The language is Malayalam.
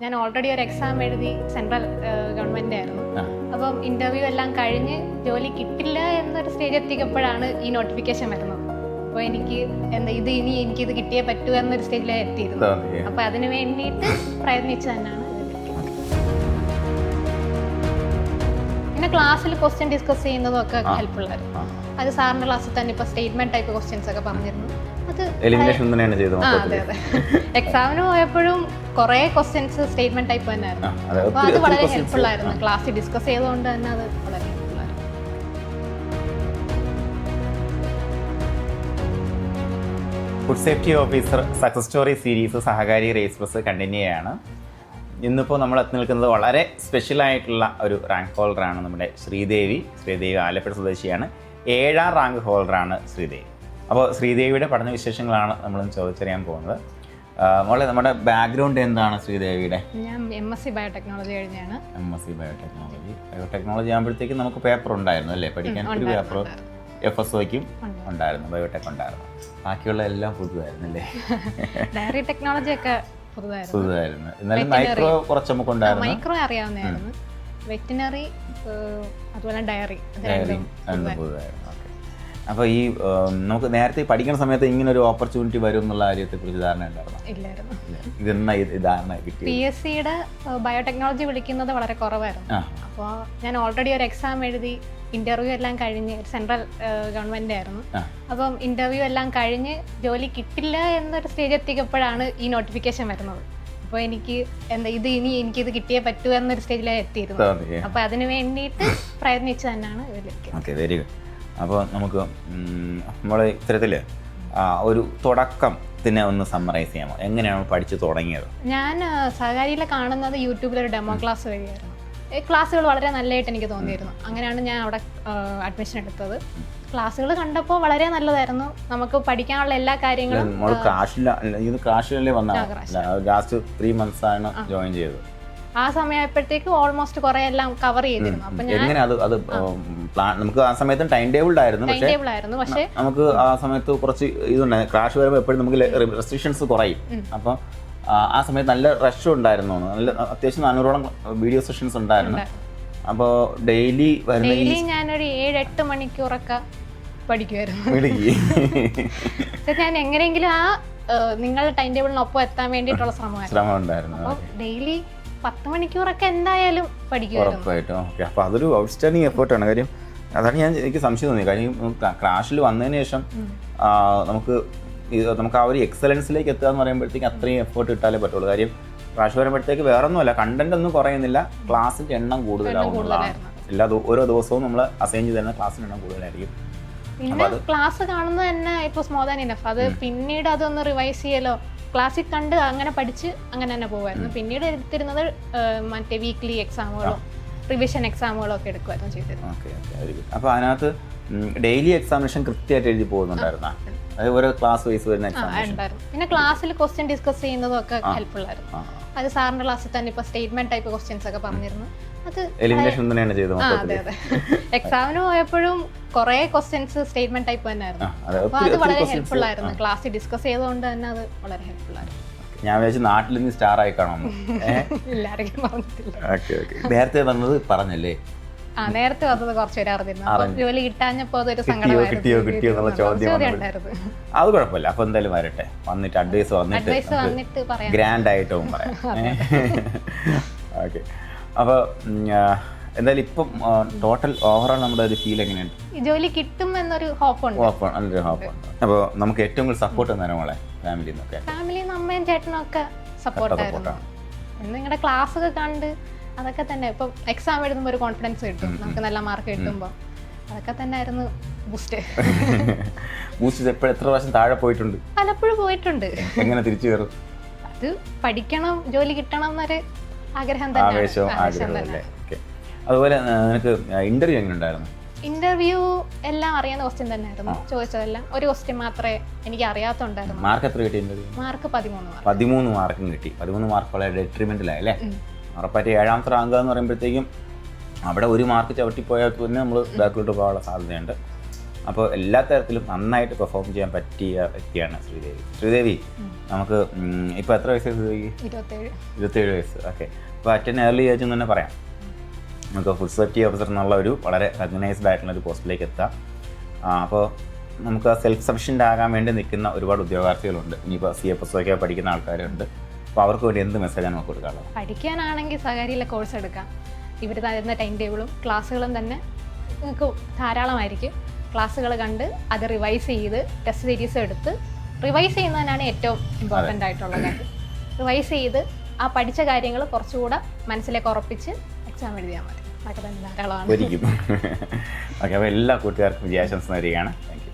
ഞാൻ ഓൾറെഡി ഒരു എക്സാം എഴുതി സെൻട്രൽ ഗവൺമെന്റ് ആയിരുന്നു. അപ്പം ഇന്റർവ്യൂ എല്ലാം കഴിഞ്ഞ് ജോലി കിട്ടില്ല എന്നൊരു സ്റ്റേജ് എത്തിയപ്പോഴാണ് ഈ നോട്ടിഫിക്കേഷൻ വരുന്നത്. അപ്പോൾ എനിക്ക് ഇത് ഇനി എനിക്കിത് കിട്ടിയേ പറ്റൂ എന്നൊരു സ്റ്റേജിലാണ് എത്തിയിരുന്നു. അപ്പോൾ അതിന് വേണ്ടിയിട്ട് പ്രയത്നിച്ചു തന്നെയാണ്. പിന്നെ ക്ലാസ്സിൽ ക്വസ്റ്റ്യൻ ഡിസ്കസ് ചെയ്യുന്നതും ഒക്കെ ഹെൽപ്ഫുൾ ആയിരുന്നു. അത് സാറിന്റെ ക്ലാസ്സിൽ തന്നെ ഇപ്പോൾ സ്റ്റേറ്റ്മെന്റ് ടൈപ്പ് ക്വസ്റ്റ്യൻസ് ഒക്കെ പറഞ്ഞിരുന്നു. അതെ അതെ. എക്സാമിന് പോയപ്പോഴും കുറെ ക്വസ്റ്റ്യൻസ് സ്റ്റേറ്റ്മെന്റ് ടൈപ്പ് തന്നെ ആയിരുന്നു. അപ്പോൾ അത് വളരെ ഹെൽപ്ഫുൾ ആയിരുന്നു. ക്ലാസ്സിൽ ഡിസ്കസ് ചെയ്തുകൊണ്ട് തന്നെ അത് വളരെ ഹെൽപ്ഫുൾ ആയിരുന്നു. Food safety officer success story series സഹകാരി റേസ് ബസ് കണ്ടിന്യൂ ചെയ്യാണ്. ഇന്നിപ്പോൾ നമ്മൾ എത്തി നിൽക്കുന്നത് വളരെ സ്പെഷ്യലായിട്ടുള്ള ഒരു റാങ്ക് ഹോൾഡറാണ് നമ്മുടെ ശ്രീദേവി. ആലപ്പുഴ സ്വദേശിയാണ്. 7ാം റാങ്ക് ഹോൾഡറാണ് ശ്രീദേവി. അപ്പോൾ ശ്രീദേവിയുടെ പഠന വിശേഷങ്ങളാണ് നമ്മൾ ചോദിച്ചറിയാൻ പോകുന്നത്. മോളെ, നമ്മുടെ ബാക്ക്ഗ്രൗണ്ട് എന്താണ് ശ്രീദേവിയുടെ? ഞാൻ MSc ബയോടെക്നോളജി കഴിഞ്ഞാണ്. MSc ബയോടെക്നോളജി ആകുമ്പോഴത്തേക്കും നമുക്ക് പേപ്പർ ഉണ്ടായിരുന്നു അല്ലേ പഠിക്കാൻ? ഒരു പേപ്പർ FSOയ്ക്കും ഉണ്ടായിരുന്നു, ബയോടെക് ഉണ്ടായിരുന്നു. ബാക്കിയുള്ള എല്ലാം പുതുതായിരുന്നു അല്ലേ? ഡയറി ടെക്നോളജി ഒക്കെ പുതുതായിരുന്നു. എന്നാലും മൈക്രോ കുറച്ച് നമുക്ക് ഉണ്ടായിരുന്നു. മൈക്രോ അറിയാവുന്നതായിരുന്നു. വെറ്റിനറി അതുപോലെ ഡയറി പുതുതായിരുന്നു. അപ്പോൾ ഈ നമുക്ക് നേരത്തെ പഠിക്കുന്ന സമയത്ത് ഇങ്ങനെ ഒരു ഓപ്പർച്യൂണിറ്റി വരും എന്നുള്ള കാര്യത്തെക്കുറിച്ച് ധാരണ ഉണ്ടായിരുന്നു? ഇല്ലായിരുന്നു. ഇതെന്നാ ധാരണ കിട്ടി? PSCയുടെ ബയോടെക്നോളജി വിളിക്കുന്നത് വളരെ കുറവായിരുന്നു. അപ്പോൾ ഞാൻ ഓൾറെഡി ഒരു എക്സാം എഴുതി ഇന്റർവ്യൂ എല്ലാം കഴിഞ്ഞ് സെൻട്രൽ ഗവൺമെന്റ് ആയിരുന്നു. അപ്പം ഇന്റർവ്യൂ എല്ലാം കഴിഞ്ഞ് ജോലി കിട്ടില്ല എന്നൊരു സ്റ്റേജ് എത്തിയപ്പോഴാണ് ഈ നോട്ടിഫിക്കേഷൻ വരുന്നത്. അപ്പോൾ എനിക്ക് ഇത് ഇനി എനിക്കിത് കിട്ടിയേ പറ്റൂ എന്നൊരു സ്റ്റേജിലാണ് എത്തിയിരുന്നു. അപ്പോൾ അതിന് വേണ്ടിയിട്ട് പ്രയത്നിച്ചു തന്നെയാണ് ഇതിലേക്ക്. Very good. അപ്പോൾ നമുക്ക് നമ്മൾ ഇത്തരത്തിൽ ഒരു തുടക്കത്തിനെ ഒന്ന് സമ്മറൈസ് ചെയ്യാമോ? എങ്ങനെയാണ് പഠിച്ചു തുടങ്ങിയത്? ഞാൻ സഹകാരിയിൽ കാണുന്നത് യൂട്യൂബിലൊരു ഡെമോ ക്ലാസ് വഴിയായിരുന്നു. ക്ലാസ്സുകൾ വളരെ നല്ലതായിട്ട് എനിക്ക് തോന്നിയിരുന്നു. അങ്ങനെയാണ് ഞാൻ അവിടെ അഡ്മിഷൻ എടുത്തത്. ക്ലാസ്സുകൾ കണ്ടപ്പോൾ വളരെ നല്ലതായിരുന്നു. നമുക്ക് പഠിക്കാനുള്ള എല്ലാ കാര്യങ്ങളും. ക്രാഷിലല്ലേ ലാസ്റ്റ് 3 months ആണ് ജോയിൻ ചെയ്തത്. ആ സമയമായപ്പോഴത്തേക്ക് ഓൾമോസ്റ്റ് കുറെ എല്ലാം കവർ ചെയ്തിരുന്നു. അപ്പൊ നമുക്ക് ആ സമയത്ത് ടൈം ടേബിൾ ആയിരുന്നു. പക്ഷേ നമുക്ക് ആ സമയത്ത് കുറച്ച് ഇതുണ്ടായിരുന്നു. ക്രാഷ് വരുമ്പോൾ എപ്പോഴും നമുക്ക് റെസ്ട്രിക്ഷൻസ് കുറയും. അപ്പോൾ ആ സമയത്ത് നല്ല റഷ് ഉണ്ടായിരുന്നു. നല്ല അത്യാവശ്യം 400ഓളം വീഡിയോ സെഷൻസ് ഉണ്ടായിരുന്നു. അപ്പോൾ ഡെയിലി ഞാനൊരു 7-8 മണിക്കൂറൊക്കെ പഠിക്കുമായിരുന്നു. ഞാൻ എങ്ങനെയെങ്കിലും ആ നിങ്ങളുടെ ടൈം ടേബിളിനൊപ്പം എത്താൻ വേണ്ടിയിട്ടുള്ള ശ്രമം ഉണ്ടായിരുന്നു. അപ്പോൾ ഡെയിലി 10 മണിക്കൂറൊക്കെ എന്തായാലും പഠിക്കുമായിരുന്നു. ഓക്കെ. അപ്പോൾ അതൊരു ഔട്ട്സ്റ്റാൻഡിങ് എഫേർട്ടാണ്. കാര്യം അതാണ് എനിക്ക് സംശയം തോന്നി. കാര്യം ക്രാഷിൽ വന്നതിന് ശേഷം നമുക്ക് ആ ഒരു എക്സലൻസിലേക്ക് എത്തുക എന്ന് പറയുമ്പോഴത്തേക്ക് അത്രയും എഫേർട്ട് ഇട്ടാലേ പറ്റുള്ളൂ. കാര്യം ക്രാഷ് വരുമ്പോഴത്തേക്ക് വേറെ ഒന്നുമല്ല, കണ്ടന്റ് ഒന്നും കുറയുന്നില്ല, ക്ലാസ്സിൻ്റെ എണ്ണം കൂടുതലാവുന്നതാണ്. ഓരോ ദിവസവും നമ്മൾ അസൈൻ ചെയ്ത് തരുന്ന ക്ലാസ്സിൻ്റെ എണ്ണം കൂടുതലായിരിക്കും. പിന്നെ ക്ലാസ് കാണുന്നത് തന്നെ ഇപ്പോൾ മോർ ദാൻ ഇനഫ്. അത് പിന്നീട് അതൊന്ന് റിവൈസ് ചെയ്യലോ ക്ലാസ്സിൽ കണ്ട് അങ്ങനെ പഠിച്ച് അങ്ങനെ തന്നെ പോകുമായിരുന്നു. പിന്നീട് എടുത്തിരുന്നത് മറ്റേ വീക്ക്ലി എക്സാമുകളും റിവിഷൻ എക്സാമുകളും ഒക്കെ എടുക്കുമായിരുന്നു ചെയ്തിരുന്നത്. അപ്പോൾ അതിനകത്ത് ഡെയിലി എക്സാമിനേഷൻ കൃത്യമായിട്ട് എഴുതി പോകുന്നുണ്ടായിരുന്നോ? ഓരോ ക്ലാസ് വൈസ് വരുന്ന ഉണ്ടായിരുന്നു. പിന്നെ ക്ലാസ്സിൽ ക്വസ്റ്റ്യൻ ഡിസ്കസ് ചെയ്യുന്നതും ഒക്കെ ഹെൽപ്ഫുൾ ആയിരുന്നു. അത് സാറിന്റെ ക്ലാസ്സിൽ തന്നെ ഇപ്പോൾ സ്റ്റേറ്റ്മെന്റ് ടൈപ്പ് ക്വസ്റ്റ്യൻസ് ഒക്കെ പറഞ്ഞിരുന്നു. അത് അതെ അതെ. എക്സാമിന് പോയപ്പോഴും കുറെ ക്വസ്റ്റ്യൻസ് സ്റ്റേറ്റ്മെന്റ് ടൈപ്പ് തന്നെ ആയിരുന്നു. അപ്പോൾ അത് വളരെ ഹെൽപ്ഫുൾ ആയിരുന്നു. ക്ലാസ്സിൽ ഡിസ്കസ് ചെയ്തുകൊണ്ട് തന്നെ അത് വളരെ ഹെൽപ്ഫുൾ ആയിരുന്നു. ഞാൻ വിചാരിച്ചു നാട്ടിൽ നിന്ന് സ്റ്റാർ ആയി കാണാം. എല്ലാവർക്കും പറഞ്ഞിട്ടില്ല. നേരത്തെ വന്നത് പറഞ്ഞല്ലേ? നേരത്തെ വന്നത് കുറച്ചുപേരെ അറിഞ്ഞിരുന്നു. ജോലി കിട്ടാഞ്ഞപ്പോ അതൊരു കിട്ടിയോ എന്നുള്ള ചോദ്യം ഉണ്ടായിരുന്നു. അത് കുഴപ്പമില്ല. അപ്പൊ എന്തായാലും വരട്ടെ, വന്നിട്ട് അഡ്വൈസ് വന്നിട്ട് ഗ്രാൻഡ് ആയിട്ടും പറയാം. ഓക്കെ. അപ്പോൾ എന്തായാലും ഇപ്പം ടോട്ടൽ ഓവറോൾ നമ്മുടെ ഒരു ഫീൽ എങ്ങനെയുണ്ട്? ജോലി കിട്ടും എന്നൊരു ഹോപ്പുണ്ട്. നല്ലൊരു ഹോപ്പുണ്ട്. അപ്പോൾ നമുക്ക് ഏറ്റവും കൂടുതൽ സപ്പോർട്ട് തരാം മോളെ ഫാമിലിയിൽ നിന്നൊക്കെ? ഫാമിലിയിൽ നിന്ന് അമ്മയും ചേട്ടനും ഒക്കെ സപ്പോർട്ടായിരുന്നു. നിങ്ങളുടെ ക്ലാസ് ഒക്കെ കണ്ട് അതൊക്കെ തന്നെ. ഇപ്പം എക്സാം എഴുതുമ്പോൾ ഒരു കോൺഫിഡൻസ് കിട്ടും, നമുക്ക് നല്ല മാർക്ക് കിട്ടുമ്പോൾ. അതൊക്കെ തന്നെ ആയിരുന്നു ബൂസ്റ്റ്. എത്ര പ്രാവശ്യം താഴെ പോയിട്ടുണ്ട്? പലപ്പോഴും പോയിട്ടുണ്ട്. എങ്ങനെ തിരിച്ചു കയറും? അത് പഠിക്കണം, ജോലി കിട്ടണം എന്നൊരു ആഗ്രഹം തന്നെ. അതുപോലെ നിനക്ക് ഇന്റർവ്യൂ എങ്ങനെ ഉണ്ടായിരുന്നു? ഇന്റർവ്യൂ എല്ലാം അറിയാവുന്ന ക്വസ്റ്റ്യൻ തന്നെയായിരുന്നു ചോദിച്ചതെല്ലാം. ഒരു ക്വസ്റ്റ്യൻ മാത്രമേ എനിക്ക് അറിയാത്തുണ്ടായിരുന്നു. മാർക്ക് എത്ര കിട്ടി? മാർക്ക് 13 മാർക്കും കിട്ടി. 13 മാർക്ക് വളരെ ഡെട്രിമെന്റലായി അല്ലേ? ഉറപ്പായിട്ട് 7ാമത്തെ റാങ്ക് എന്ന് പറയുമ്പോഴത്തേക്കും അവിടെ ഒരു മാർക്ക് ചവിട്ടിപ്പോയാൽ പിന്നെ നമ്മൾ ബാക്കിലോട്ട് പോകാനുള്ള സാധ്യതയുണ്ട്. അപ്പോൾ എല്ലാ തരത്തിലും നന്നായിട്ട് പെർഫോം ചെയ്യാൻ പറ്റിയ വ്യക്തിയാണ് ശ്രീദേവി. ശ്രീദേവി, നമുക്ക് ഇപ്പോൾ എത്ര വയസ്സ് ശ്രീദേവി? 27 വയസ്സ്. ഓക്കെ. അപ്പോൾ അറ്റൻ ഏർലി ഏജ് എന്ന് തന്നെ പറയാം. നമുക്ക് ഫുഡ് സേഫ്റ്റി ഓഫീസർ എന്നുള്ള ഒരു വളരെ റെക്കഗ്നൈസ്ഡ് ആയിട്ടുള്ള ഒരു പോസ്റ്റിലേക്ക് എത്താം. അപ്പോൾ നമുക്ക് സെൽഫ് സഫിഷ്യൻ്റ് ആകാൻ വേണ്ടി നിൽക്കുന്ന ഒരുപാട് ഉദ്യോഗാർത്ഥികളുണ്ട്. ഇനിയിപ്പോൾ CFS ഒക്കെ പഠിക്കുന്ന ആൾക്കാരുണ്ട്. അപ്പോൾ അവർക്ക് വേണ്ടി എന്ത് മെസ്സേജാണ് നമുക്ക് കൊടുക്കാനുള്ളത്? പഠിക്കാനാണെങ്കിൽ സ്വകാര്യയിലെ കോഴ്സ് എടുക്കാം. ഇവർ തരുന്ന ടൈം ടേബിളും ക്ലാസ്സുകളും തന്നെ നിങ്ങൾക്ക് ധാരാളമായിരിക്കും. ക്ലാസ്സുകൾ കണ്ട് അത് റിവൈസ് ചെയ്ത് ടെസ്റ്റ് സീരീസ് എടുത്ത് റിവൈസ് ചെയ്യുന്നതിനാണ് ഏറ്റവും ഇമ്പോർട്ടൻ്റ് ആയിട്ടുള്ള കാര്യം. റിവൈസ് ചെയ്ത് ആ പഠിച്ച കാര്യങ്ങൾ കുറച്ചുകൂടെ മനസ്സിലേക്ക് ഉറപ്പിച്ച് എക്സാം എഴുതിയാൽ മതി. അതൊക്കെ തന്നെ ധാരാളമാണ്. ഒരിക്കും. ഓക്കെ. അപ്പോൾ എല്ലാ കൂട്ടുകാർക്കും വിജയാശംസ നേരുകയാണ്. Thank you.